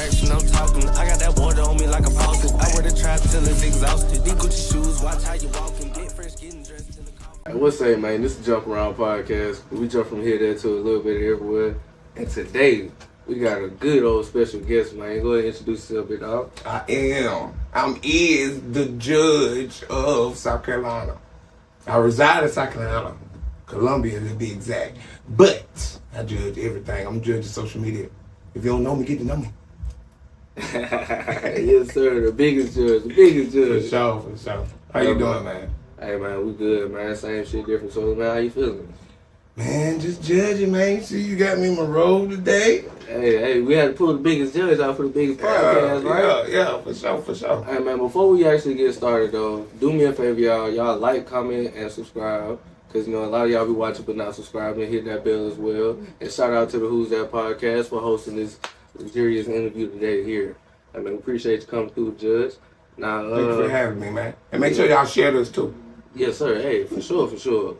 action, I'm talking. I got that water on me like a faucet. I wear the trap till it's exhausted. These Gucci shoes, watch how you walking. Get fresh, getting dressed in the car. Hey, what's up, man? This is Jump Around Podcast. We jump from here, there to a little bit of everywhere. And today, we got a good old special guest, man. Go ahead and introduce yourself, big dog. I'm the judge of South Carolina. I reside in South Carolina, Columbia to be exact. But I judge everything. I'm judging social media. If you don't know me, get to know me. Yes, sir. The biggest judge. For sure. How you doing, man? Hey, man, we good, man. Same shit, different. So, man, how you feeling? Man, just judging, man. See, you got me in my role today. Hey, we had to pull the biggest judge out for the biggest podcast, right? Yeah, for sure. Hey, man, before we actually get started, though, do me a favor, y'all. Y'all like, comment, and subscribe. Because, you know, a lot of y'all be watching but not subscribing. Hit that bell as well. And shout out to the Who's That podcast for hosting this luxurious interview today here. I mean, appreciate you coming through, Judge. Now, thanks for having me, man. And make sure y'all share this, too. Yes, sir. Hey, for sure.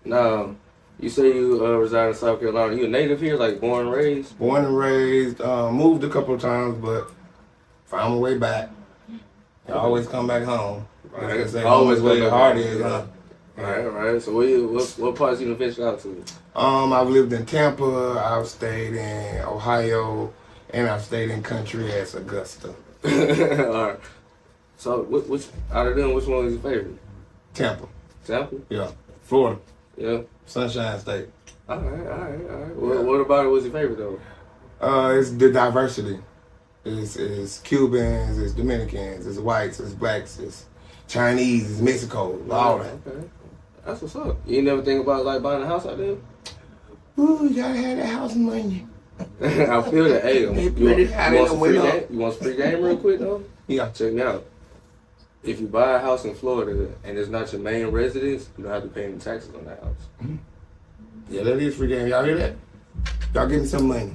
Now, you say you reside in South Carolina. You a native here, like born and raised? Born and raised. Moved a couple of times, but found my way back. I always come back home. Like I say, always where your heart is, huh? All right. So what parts you ventured out to? I've lived in Tampa. I've stayed in Ohio, and I've stayed in country as Augusta. All right. So which out of them, which one was your favorite? Tampa. Yeah. Florida. Yeah. Sunshine State. All right. What about it was your favorite though? It's the diversity. It's Cubans, it's Dominicans, it's whites, it's blacks, it's Chinese, it's Mexico, all that. Okay. That's what's up. You ain't never think about like buying a house out there? Ooh, you gotta have that house money. I feel that. Hey, you want some free game real quick though? Yeah. Check me out. If you buy a house in Florida and it's not your main residence, you don't have to pay any taxes on that house. Mm-hmm. Yeah, that is free game. Y'all hear that? Y'all give me some money.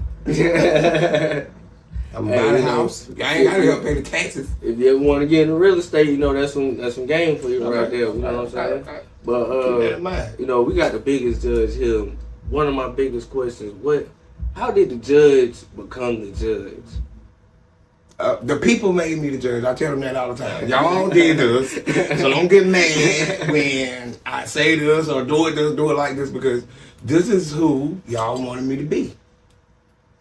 I'm buying a house. Y'all ain't gotta help pay the taxes. If you ever want to get into real estate, you know that's some game for you right there. You know what I'm saying? Okay. But keep that in mind. you know, we got the biggest judge here. One of my biggest questions: how did the judge become the judge? The people made me the judge. I tell them that all the time. Y'all did this, so don't get mad when I say this or do it like this, because this is who y'all wanted me to be.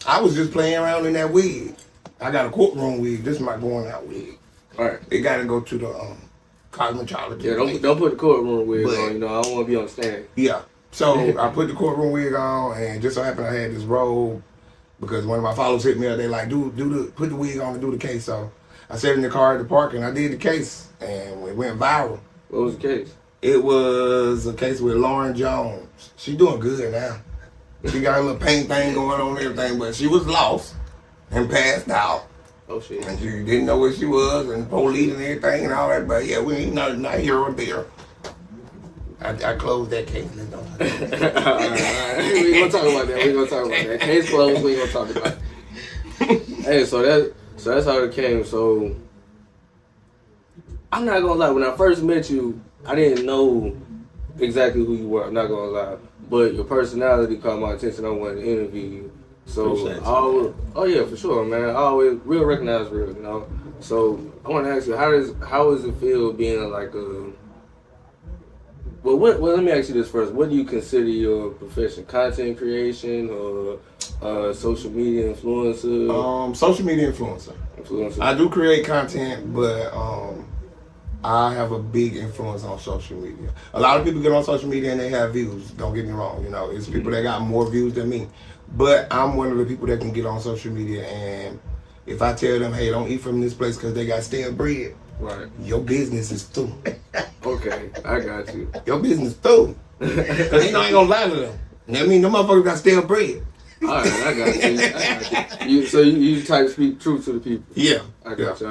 I was just playing around in that wig. I got a courtroom wig. This is my going out wig. All right. It got to go to the cosmetologist. Yeah, don't put the courtroom wig on. You know, I don't want to be on stand. Yeah. So I put the courtroom wig on, and just so happened I had this robe. Because one of my followers hit me up, they like, put the wig on and do the case. So I sat in the car at the park and I did the case, and it went viral. What was the case? It was a case with Lauren Jones. She doing good now. She got a little paint thing going on and everything, but she was lost and passed out. Oh shit! And she didn't know where she was, and police and everything and all that. But yeah, we ain't not here or there. I closed that case. All right. We ain't gonna talk about that. Case closed. We ain't gonna talk about it. Hey, so that's how it came. So I'm not gonna lie. When I first met you, I didn't know exactly who you were. I'm not gonna lie, but your personality caught my attention. I wanted to interview you. So oh yeah, for sure, man. I always real recognize real, you know. So I want to ask you, how does it feel being like a Well, let me ask you this first. What do you consider your profession? Content creation or social media influencer? Social media influencer. I do create content, but I have a big influence on social media. A lot of people get on social media and they have views. Don't get me wrong. You know, it's people that got more views than me. But I'm one of the people that can get on social media, and if I tell them, hey, don't eat from this place because they got stale bread, right, your business is through. Okay, I got you. Your business through. Because you know I ain't gonna lie to them. I mean, them motherfuckers got stale bread. All right, I got you. So you type to speak truth to the people. Yeah. I got you.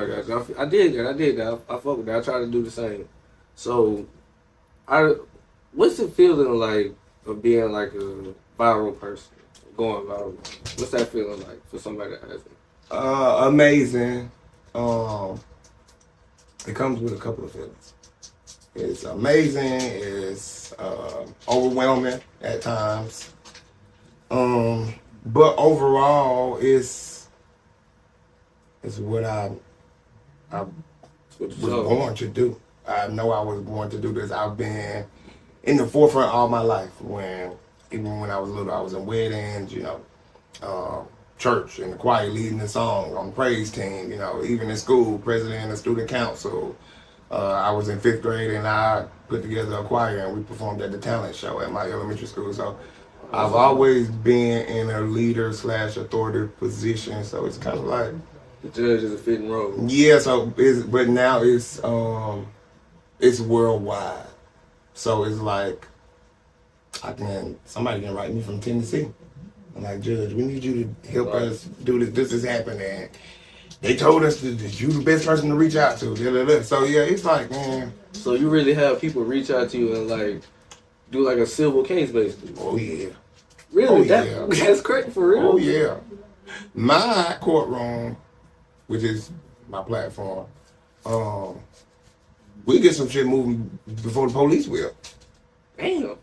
I did that. I fuck with that. I try to do the same. So, what's the feeling like of being like a viral person, going viral? What's that feeling like for somebody that hasn't? Amazing. It comes with a couple of feelings. It's amazing. It's overwhelming at times. But overall, It's what I was born to do. I know I was born to do this. I've been in the forefront all my life. Even when I was little, I was in weddings, church and the choir leading the song on the praise team, even in school, president of student council. I was in 5th grade and I put together a choir and we performed at the talent show at my elementary school. So I've always been in a leader / authoritative position. So it's kind of like the judge is a fitting role. Yeah. So but now it's worldwide. So it's like somebody can write me from Tennessee. I'm like, Judge, we need you to help us do this. This is happening. They told us that you the best person to reach out to. So yeah, it's like, man. So you really have people reach out to you and like do like a civil case basically. Oh yeah. Really? That's great for real. Oh yeah. My courtroom, which is my platform, we get some shit moving before the police will. Damn.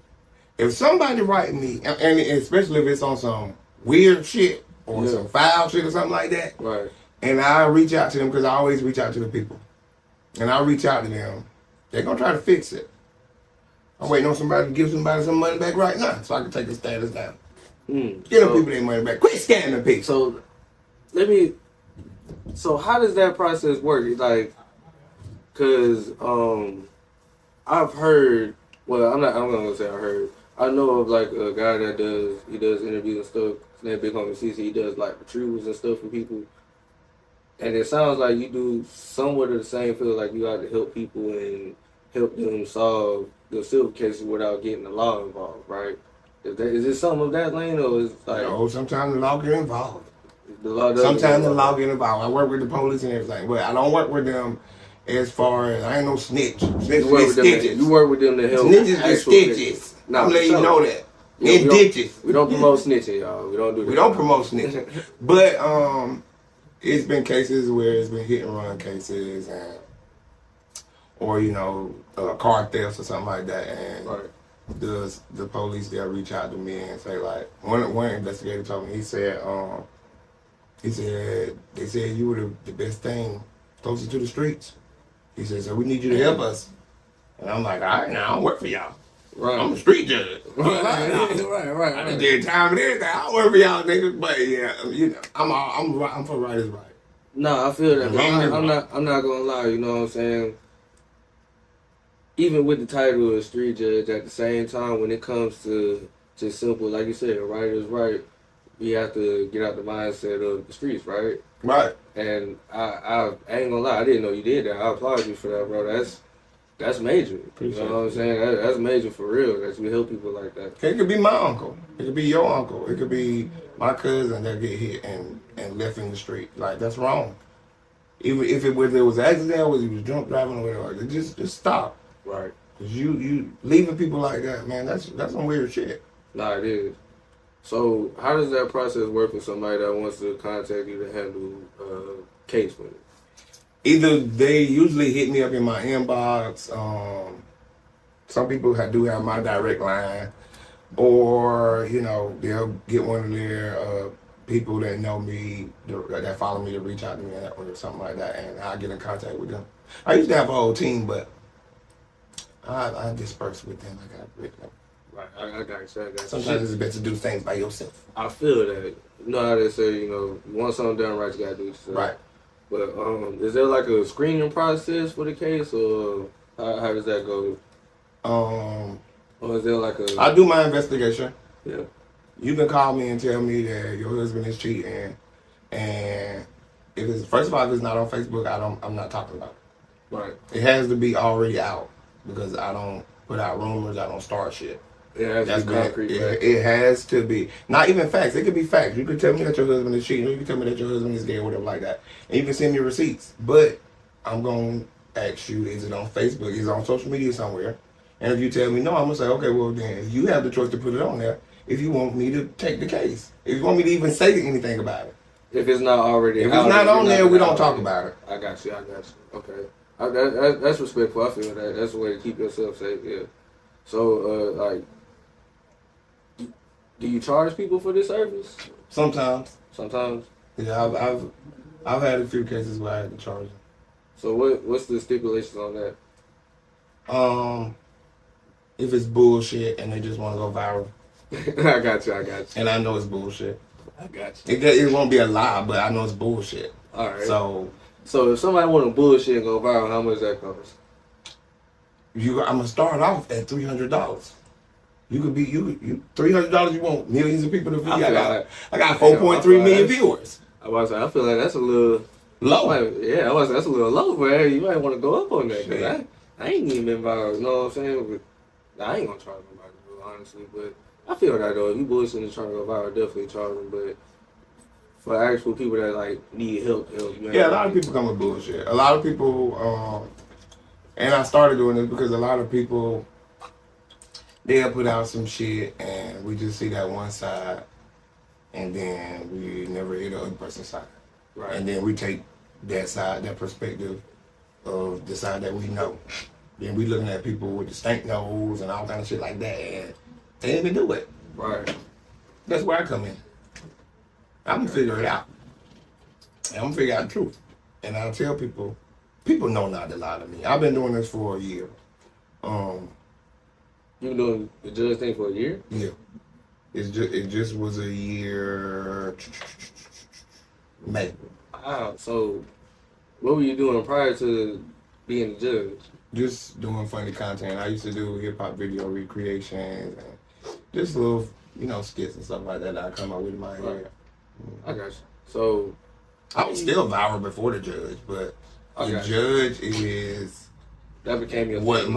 If somebody write me, and especially if it's on some weird shit or some foul shit or something like that, right? And I reach out to them because I always reach out to the people, and I reach out to them, they're gonna try to fix it. I'm waiting on somebody to give somebody some money back right now so I can take the status down. Get them people their money back. Quit scamming people. So how does that process work? It's like, cause I've heard. Well, I'm not gonna say I heard. I know of like a guy that does interviews and stuff. His name Big Homie CC. He does like retrievals and stuff for people. And it sounds like you do somewhat of the same field. Like you have to help people and help them solve the civil cases without getting the law involved, right? Is it something of that lane, or is like? No, sometimes the law get involved. The law sometimes the law get involved. I work with the police and everything, but I don't work with them. As far as I ain't no snitch. Snitches stitches. You work with them to help. Snitches get stitches. I'm letting you know that. In ditches. We don't promote snitching, y'all. We don't do that. We don't promote snitching. But it's been cases where it's been hit and run cases or car thefts or something like that, and the police they'll reach out to me and say like one investigator told me he said they said you were the best thing closer to the streets. He said, so we need you to help us. And I'm like, all right, now I don't work for y'all. Right. I'm a street judge. Right. I done did time and everything. I don't work for y'all niggas, but yeah, I'm for right is right. No, I feel that. I'm not gonna lie. You know what I'm saying? Even with the title of street judge, at the same time, when it comes to just simple, like you said, right is right. We have to get out the mindset of the streets, right? Right. And I ain't gonna lie, I didn't know you did that. I applaud you for that, bro. That's major. Appreciate you know what I'm saying? That's major for real. That we help people like that. It could be my uncle. It could be your uncle. It could be my cousin that get hit and left in the street. Like, that's wrong. Even if it was an accident or he was drunk driving or whatever, just stop. Right. Cause you leaving people like that, man, that's some weird shit. Nah, it is. So how does that process work for somebody that wants to contact you to handle a case with it? Either they usually hit me up in my inbox. Some people do have my direct line, or they'll get one of their people that know me, that follow me, to reach out to me or something like that, and I'll get in contact with them. I used to have a whole team, but I disperse with them. I got rid of them. Right, I got you. Sometimes it's best to do things by yourself. I feel that. You know how they say, you want something done right, you gotta do it yourself. Right. But is there like a screening process for the case, or how does that go? Or is there like a? I do my investigation. Yeah. You can call me and tell me that your husband is cheating, and if it's first of all, if it's not on Facebook, I'm not talking about it. Right. It has to be already out because I don't put out rumors. I don't start shit. It has to be concrete. It has to be. Not even facts. It could be facts. You could tell me that your husband is cheating. Or you can tell me that your husband is gay or whatever like that. And you can send me receipts. But I'm going to ask you, is it on Facebook? Is it on social media somewhere? And if you tell me no, I'm going to say, okay, well then you have the choice to put it on there if you want me to take the case. If you want me to even say anything about it. If it's not already If it's not on there, we don't talk about it. I got you. Okay. That's respectful. I feel that. That's the way to keep yourself safe, yeah. So, do you charge people for this service? Sometimes. Sometimes? Yeah, I've had a few cases where I had to charge them. So what's the stipulations on that? If it's bullshit and they just want to go viral. I got you. And I know it's bullshit. I got you. It won't be a lie, but I know it's bullshit. All right. So if somebody want to bullshit and go viral, how much that cost? I'm gonna start off at $300. You could be you $300. You want millions of people to view. I got 4.3 million viewers. I feel like that's a little low. That's a little low, but hey, you might want to go up on that. Cause I ain't even been viral. You know what I'm saying? But I ain't gonna charge nobody, honestly. But I feel that though, if you bullshitting and trying to go viral, definitely charge them. But for actual people that like need help, man. Yeah, a lot of people come with bullshit. A lot of people, and I started doing this because a lot of people, they'll put out some shit and we just see that one side, and then we never hear the other person's side. Right. And then we take that side, that perspective of the side that we know. Then we looking at people with the stank nose and all kind of shit like that, and they didn't even do it. Right. That's where I come in. I'm gonna figure it out. And I'm gonna figure out the truth. And I'll tell people know not to lie to me. I've been doing this for a year. You been doing the judge thing for a year? Yeah. It just was a year. May. Wow. So what were you doing prior to being the judge? Just doing funny content. I used to do hip hop video recreations and just little, skits and stuff like that I come up with in my head. I got you. So I was still viral before the judge, but the judge is that became your what thing.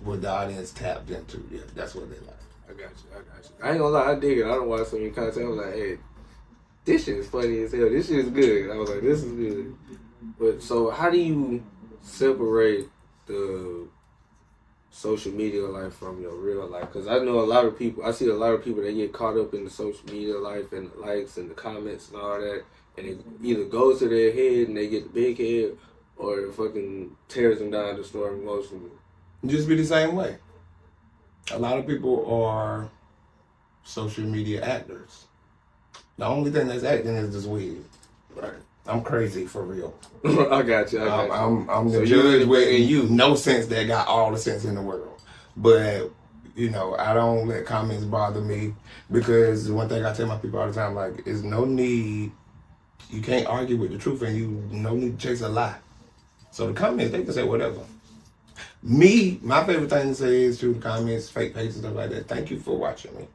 What the audience tapped into. Yeah, that's what they like. I got you. I ain't gonna lie, I dig it. I don't watch some of your content. I was like, hey, this shit is funny as hell. This shit is good. I was like, this is good. But so how do you separate the social media life from your real life? Because I know I see a lot of people that get caught up in the social media life and the likes and the comments and all that, and it either goes to their head and they get the big head, or it fucking tears them down, destroy them emotionally. Just be the same way. A lot of people are social media actors. The only thing that's acting is this wig. Right. I'm crazy for real. I got you. I'm the judge with no sense that got all the sense in the world. But, I don't let comments bother me, because one thing I tell my people all the time, like, there's no need, you can't argue with the truth, and you no need to chase a lie. So the comments, they can say whatever. Me, my favorite thing to say is to the comments, fake pages, stuff like that. Thank you for watching me.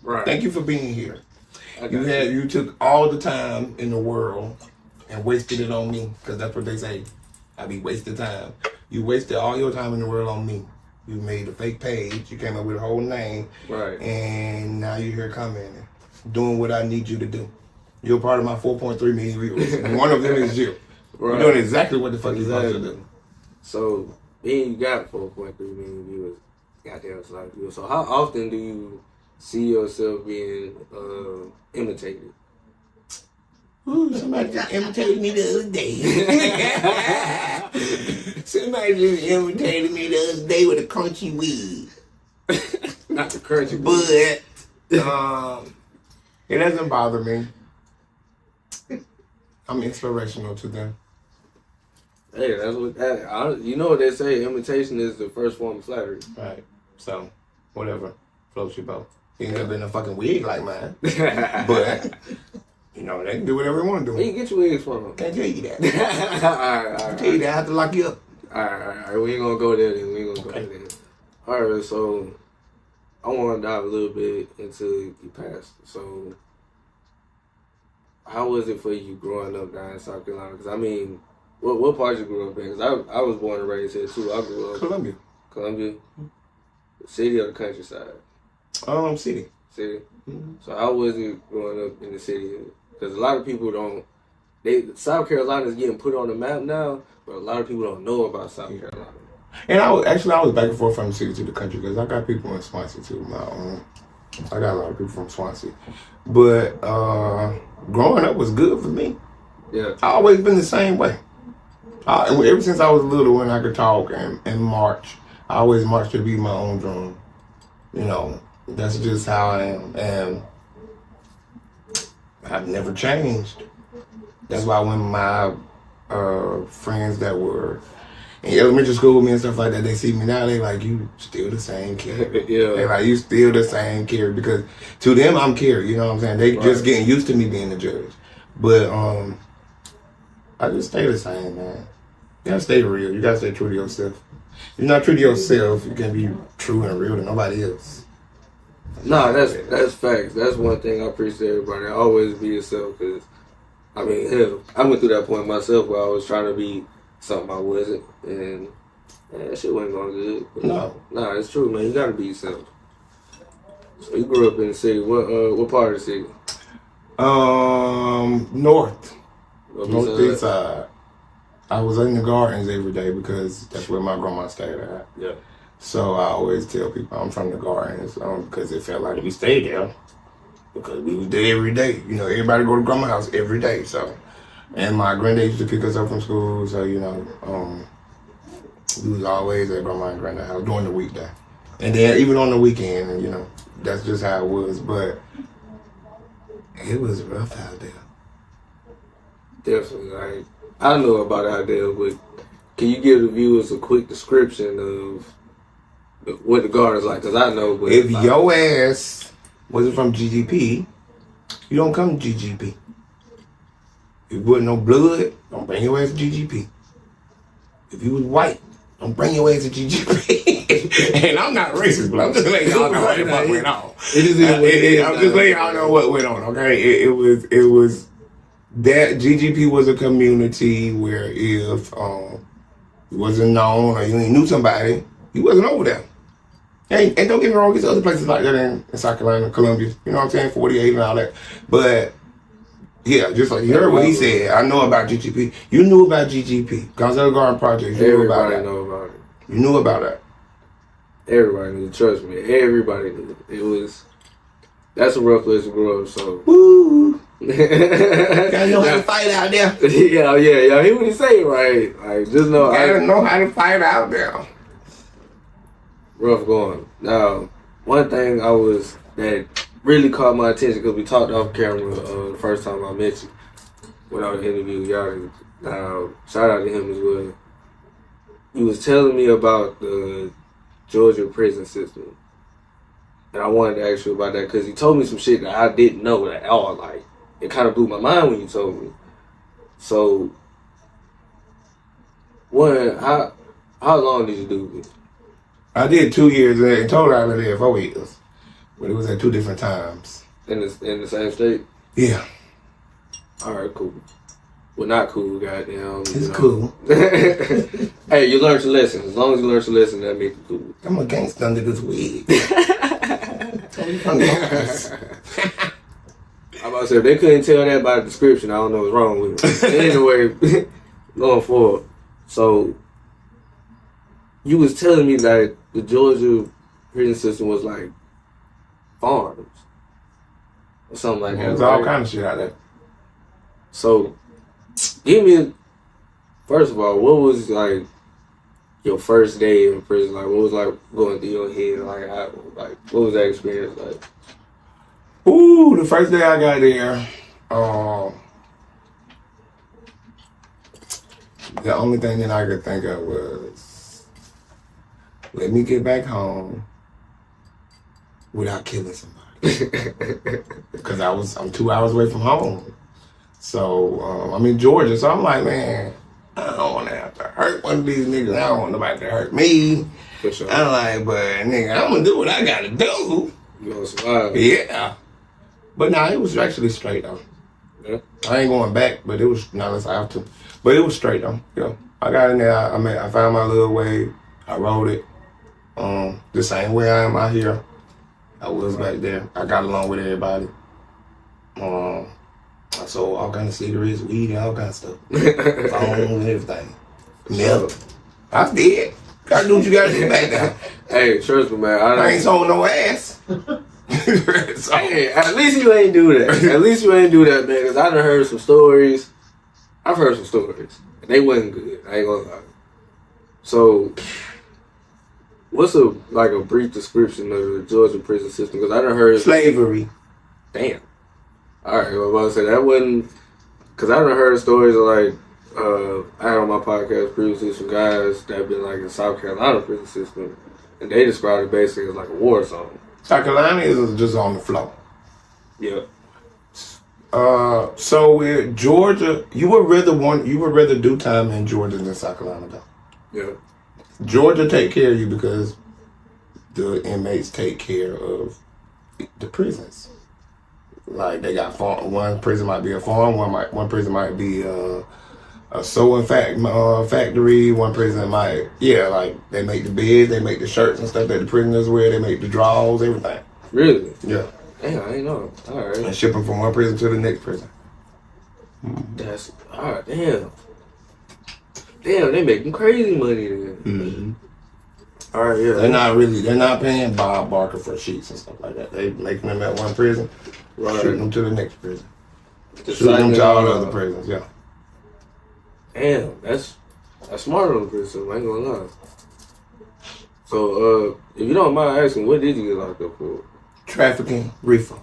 Right. Thank you for being here. You took all the time in the world and wasted it on me, because that's what they say. I be wasting time. You wasted all your time in the world on me. You made a fake page. You came up with a whole name. Right. And now you're here commenting, doing what I need you to do. You're part of my 4.3 million viewers. And one of them is you. Right. You're doing exactly what the fuck you're supposed to do. So, then you got 4.3 million viewers. Goddamn, it's a lot of viewers. So how often do you see yourself being imitated? Ooh, somebody just imitated me the other day. Somebody just imitated me the other day with a crunchy wig. Not the crunchy wig. But it doesn't bother me. I'm inspirational to them. Hey, that's what you know what they say, imitation is the first form of flattery. Right. So, whatever. Floats your boat. You ain't never been a fucking wig like mine. But they can do whatever they want to do. Where you get your wigs from? Can't tell you that. All right. Tell you that I have to lock you up. All right. We ain't gonna go there then. We ain't gonna go there. All right. So I want to dive a little bit into your past. So how was it for you growing up down in South Carolina? Because I mean, what part you grew up in? Because I was born and raised here too. I grew up Columbia. The city or the countryside? City. City. Mm-hmm. So how was it growing up in the city? Because a lot of people don't. South Carolina is getting put on the map now, but a lot of people don't know about South Carolina. And I was back and forth from the city to the country, because I got people in Swansea too. I got a lot of people from Swansea, but growing up was good for me. Yeah, I always been the same way. Ever since I was little, when I could talk and march, I always marched to beat my own drum. That's just how I am, and I've never changed. That's why when my friends that were in elementary school with me and stuff like that, they see me now, they like, you still the same kid. Yeah. They like, you still the same kid, because to them, I'm Kerry, you know what I'm saying? They just getting used to me being the judge. But I just stay the same, man. You gotta stay real. You gotta stay true to yourself. If you're not true to yourself, you can't be true and real to nobody else. Nah, that's facts. That's one thing I appreciate everybody. Always be yourself, because, I mean, hell, I went through that point myself where I was trying to be something I wasn't, and that shit wasn't going good. But nah, it's true, man. You gotta be yourself. So you grew up in the city. What part of the city? Northeast side. I was in the gardens every day because that's where my grandma stayed at. Yeah. So I always tell people I'm from the gardens because it felt like we stayed there because we was there every day. You know, everybody go to grandma's house every day. So, and my granddad used to pick us up from school. So, you know, we was always at grandma and granddad's house during the weekday. And then even on the weekend, and you know, that's just how it was. But it was rough out there. Definitely. Like, I know about out there, but can you give the viewers a quick description of what the garden's like? Because I know, but if your ass wasn't from GGP, you don't come to GGP. If you wasn't no blood, don't bring your ass to GGP. If you was white, don't bring your ass to GGP. And I'm not racist, but I'm just letting y'all know what the fuck went on. I'm just letting y'all know what went on. Okay, it was that GGP was a community where if you wasn't known or you ain't knew somebody, you wasn't over there. And don't get me wrong, there's other places like that in South Carolina, Columbia, you know what I'm saying, 48 and all that. But yeah, just like you heard what he said, I know about GGP. You knew about GGP, Gonzalo Garden Project. You knew about that. Know about it. You knew about that. Everybody knew. Trust me, everybody knew. That's a rough place to grow up. So woo. Gotta know how to fight out there. Yeah. Hear what he say, right? Like, just know. Gotta know how to fight out there. Rough going. Now, one thing that really caught my attention, because we talked off camera the first time I met you when I was interviewing y'all. Shout out to him as well. He was telling me about the Georgia prison system. And I wanted to ask you about that because he told me some shit that I didn't know at all. Like, it kind of blew my mind when you told me. So, how long did you do it? I did 2 years there. In total, I was there 4 years. But it was at 2 different times. In the same state? Yeah. All right, cool. Well, not cool, goddamn. It's cool. Hey, you learned your lesson. As long as you learned your lesson, that makes it cool. I'm a gangster under this wig. I'm about to say, if they couldn't tell that by the description, I don't know what's wrong with it. Anyway, going forward. So, you was telling me that the Georgia prison system was like farms or something like that. There's all kind of shit out there. So, give me, first of all, what was like your first day in prison? Like, what was like going through your head? Like, what was that experience like? Ooh, the first day I got there, the only thing that I could think of was, let me get back home without killing somebody. Because I'm 2 hours away from home. So, I'm in Georgia, so I'm like, man, I don't want to have to hurt one of these niggas. I don't want nobody to hurt me. For sure. I'm like, but nigga, I'm going to do what I got to do. You gonna survive. Yeah. But nah, it was actually straight though. Yeah. I ain't going back, but it was not unless I have to. But it was straight though. You know, I got in there. I found my little way. I rode it. The same way I am out here. I was back there. I got along with everybody. I sold all kind of cigarettes, weed, and all kind of stuff. Phones and everything. Milk. I did. Gotta do what you gotta do back there. Hey, trust me, man. I ain't sold no ass. So, hey, at least you ain't do that. At least you ain't do that, man. Because I done heard some stories. I've heard some stories. And they wasn't good. I ain't gonna lie. So, what's a brief description of the Georgia prison system? Because I done heard slavery. Damn. All right, well, I was about to say that wasn't Cause I done heard stories of like, I had on my podcast previously some guys that been like in South Carolina prison system, and they described it basically as like a war zone. South Carolina is just on the floor. Yeah. So with Georgia, you would rather do time in Georgia than South Carolina though. Yeah. Georgia take care of you because the inmates take care of the prisons. Like they got one prison might be a farm, one prison might be a sewing factory, one prison might like they make the beds, they make the shirts and stuff that the prisoners wear, they make the drawers, everything. Really? Yeah. Damn, I ain't know. All right. And ship them from one prison to the next prison. That's all right. Damn, they making crazy money then. Mm-hmm. All right, yeah. They're not paying Bob Barker for sheets and stuff like that. They making them at one prison, shooting them to the next prison, shooting them to all the other prisons. Yeah. Damn, that's smart on the prison. I ain't gonna lie. So, if you don't mind asking, what did you get locked up for? Trafficking, reefer.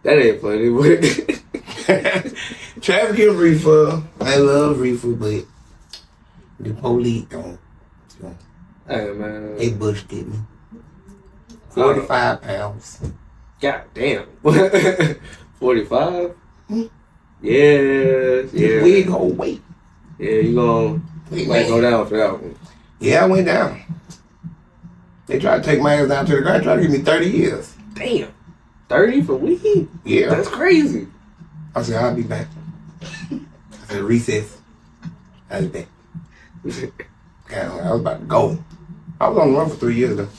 That ain't funny, but trafficking, reefer. I love reefer, but the police don't. So hey man, they busted me. 45 pounds. God damn. 45? Yeah. We go wait. Yeah, you might go down for that one. Yeah, I went down. They tried to take my ass down to the ground, tried to give me 30 years. Damn. 30 for weed? Yeah. That's crazy. I said, I'll be back. I said, recess. I'll be back. God, I was about to go. I was on the run for 3 years, though.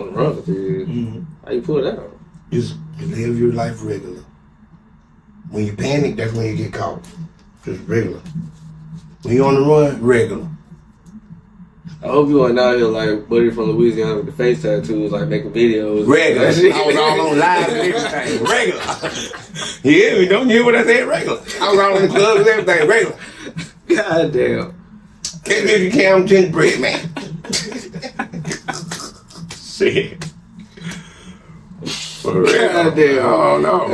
On the run for 3 years? Mm-hmm. How you pull that out? Just live your life regular. When you panic, that's when you get caught. Just regular. When you on the run, regular. I hope you weren't out here like Buddy from Louisiana with the face tattoos, like making videos. Regular. I was all on live and everything. Regular. You hear me? Don't you hear what I said? Regular. I was all in the clubs and everything. Regular. God damn. Catch me if you can, I'm gingerbread, man. Shit. For real. God damn. Oh, no.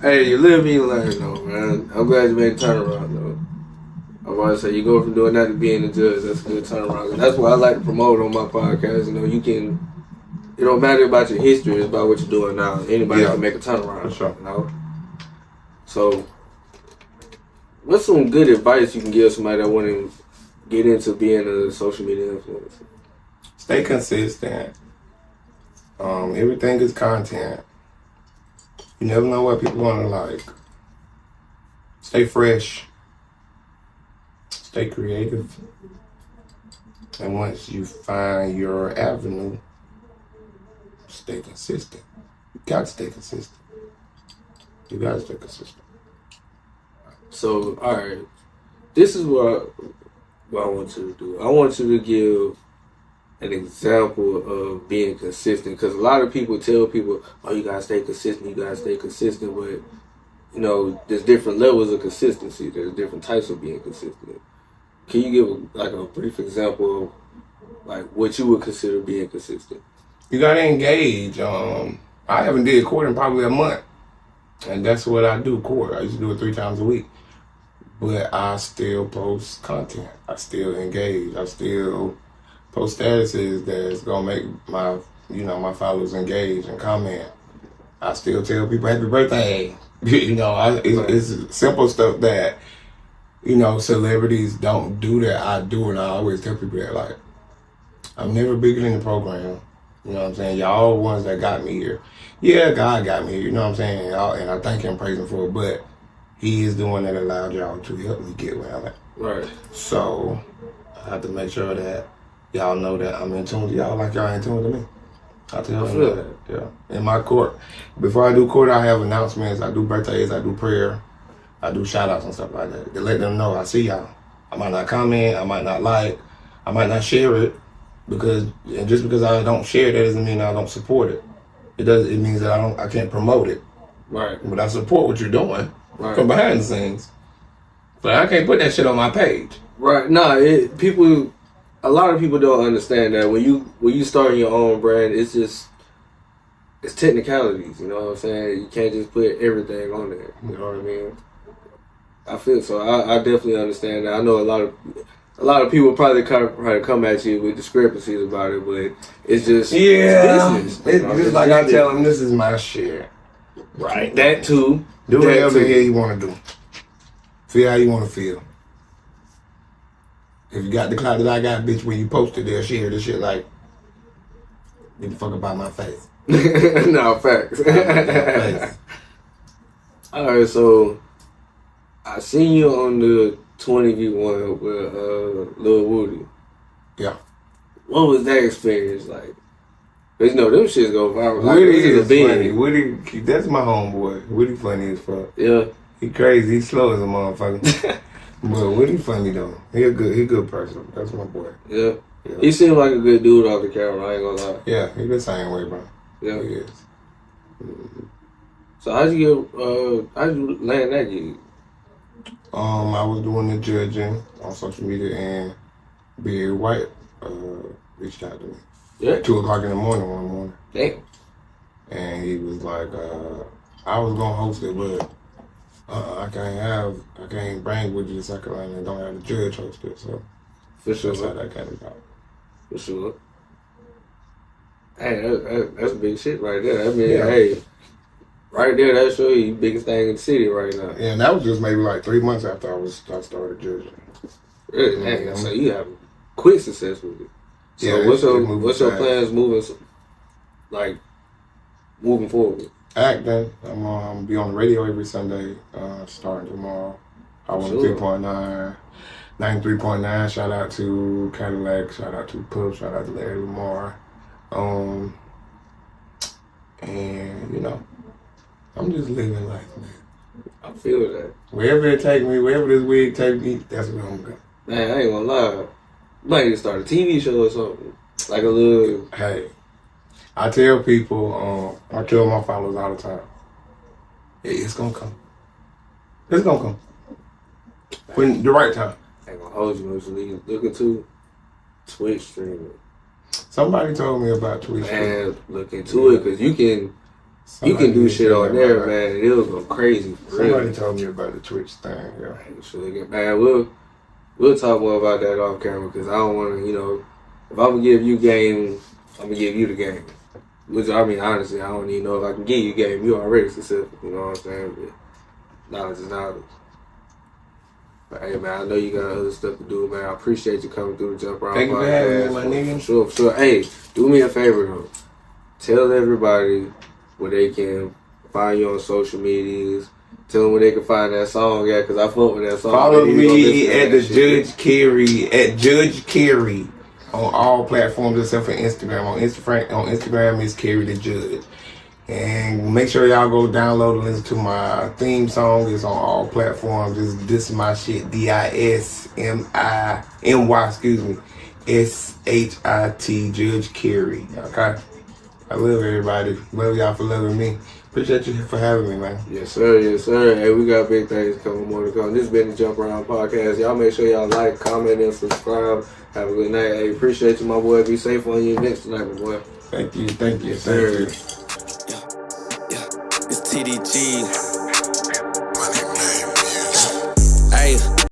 Hey, you live and you learn, though, man. I'm glad you made a turnaround, though. I'm about to say, you go from doing that to being a judge. That's a good turnaround. And that's what I like to promote on my podcast. You know, it don't matter about your history. It's about what you're doing now. Anybody can make a turnaround. For sure. You know? So, what's some good advice you can give somebody that want to get into being a social media influencer? Stay consistent. Everything is content. You never know what people want to like. Stay fresh. Stay creative. And once you find your avenue, stay consistent. You got to stay consistent. You got to stay consistent. So, all right. This is what I want you to do. I want you to give an example of being consistent, because a lot of people tell people, oh, you gotta stay consistent, but you know, there's different levels of consistency. There's different types of being consistent. Can you give like a brief example of like what you would consider being consistent? You gotta engage. I haven't did court in probably a month, and that's what I do. Court. I used to do it 3 times a week, but I still post content. I still engage. I still post statuses that's gonna make my followers engage and comment. I still tell people happy birthday. It's simple stuff that, celebrities don't do that I do, and I always tell people that, like, I'm never bigger than the program. You know what I'm saying? Y'all the ones that got me here. Yeah, God got me here, you know what I'm saying? And I thank him, praise him for it, but he is the one that allowed y'all to help me get where I'm at. Right. So I have to make sure that y'all know that I'm in tune with y'all like y'all in tune with me. I tell them that. Yeah. In my court, before I do court, I have announcements. I do birthdays. I do prayer. I do shout outs and stuff like that to let them know I see y'all. I might not comment. I might not like. I might not share it just because I don't share it, that doesn't mean I don't support it. It means that I can't promote it. Right. But I support what you're doing from behind the scenes. But I can't put that shit on my page. Right. Nah, a lot of people don't understand that when you start your own brand, it's it's technicalities. You know what I'm saying? You can't just put everything on there. You know what I mean? I feel so. I definitely understand that. I know a lot of people probably come at you with discrepancies about it, but it's just it's business. It's just like I tell them, this is my shit. Right. That too. Do whatever the hell you want to do. Feel how you want to feel. If you got the clout that I got, bitch, when you post it, they'll share this shit like, get the fuck about my face. No, facts. Alright, so I seen you on the 20v1 with Lil Woody. Yeah. What was that experience like? Cause you know them shits go viral. Woody is funny. Woody, that's my homeboy. Woody funny as fuck. Yeah. He crazy. He slow as a motherfucker. But Woody funny though. He a good person. That's my boy. Yeah. He seemed like a good dude off the camera. I ain't gonna lie. Yeah, he the same way, bro. Yeah. He is. So how'd you land that gig? I was doing the judging on social media, and Beard White reached out to me. Yeah. At 2 o'clock in the morning one morning. Damn. And he was like, I was gonna host it, but I can't bring with you to South Carolina and don't have the judge host it. So For sure. that's how that came about. For sure. Hey, that's big shit right there. I mean, hey, right there, that show you biggest thing in the city right now. Yeah, and that was just maybe like 3 months after I started judging. Really? Mm-hmm. So you have quick success with it. So yeah, what's your plans moving forward? Acting. I'm gonna be on the radio every Sunday, starting tomorrow. I want 3.9, 93.9. Shout out to Cadillac. Shout out to Puff. Shout out to Larry Lamar. And you know, I'm just living life, man. I feel that. Wherever it take me, wherever this wig take me, that's where I'm going. Man, I ain't gonna lie. You might need to start a TV show or something. Like a little. Hey, I tell people, I tell my followers all the time, it's gonna come. It's gonna come. When the right time. I ain't gonna hold you much. Look into Twitch streaming. Somebody told me about Twitch. Man, look into it, because you can do shit on there, man, and it'll go crazy. Somebody told me about the Twitch thing, yeah. Man, we'll talk more about that off camera, because I don't want to, you know, if I'm gonna give you game, I'm gonna give you the game. Which, I mean, honestly, I don't even know if I can give you game. You already successful, you know what I'm saying? But knowledge is knowledge. But hey, man, I know you got other stuff to do, man. I appreciate you coming through the Jump Around Thank you for having me, my nigga. For sure. Hey, do me a favor, though. Tell everybody where they can find you on social medias. Tell them where they can find that song at, because I fuck with that song. Follow me at the Judge Carey, at Judge Carey, on all platforms except for Instagram. On Instagram is Carey the Judge. And make sure y'all go download and listen to my theme song. It's on all platforms. This is my shit. DISMINY, SHIT, Judge Carey. Okay? I love everybody. Love y'all for loving me. Appreciate you for having me, man. Yes, sir. Yes, sir. Hey, we got big things coming, more to come. This has been the Jump Around Podcast. Y'all make sure y'all like, comment, and subscribe. Have a good night. Hey, appreciate you, my boy. Be safe on your events tonight, my boy. Thank you. Thank you. Yes, sir. It's TDG.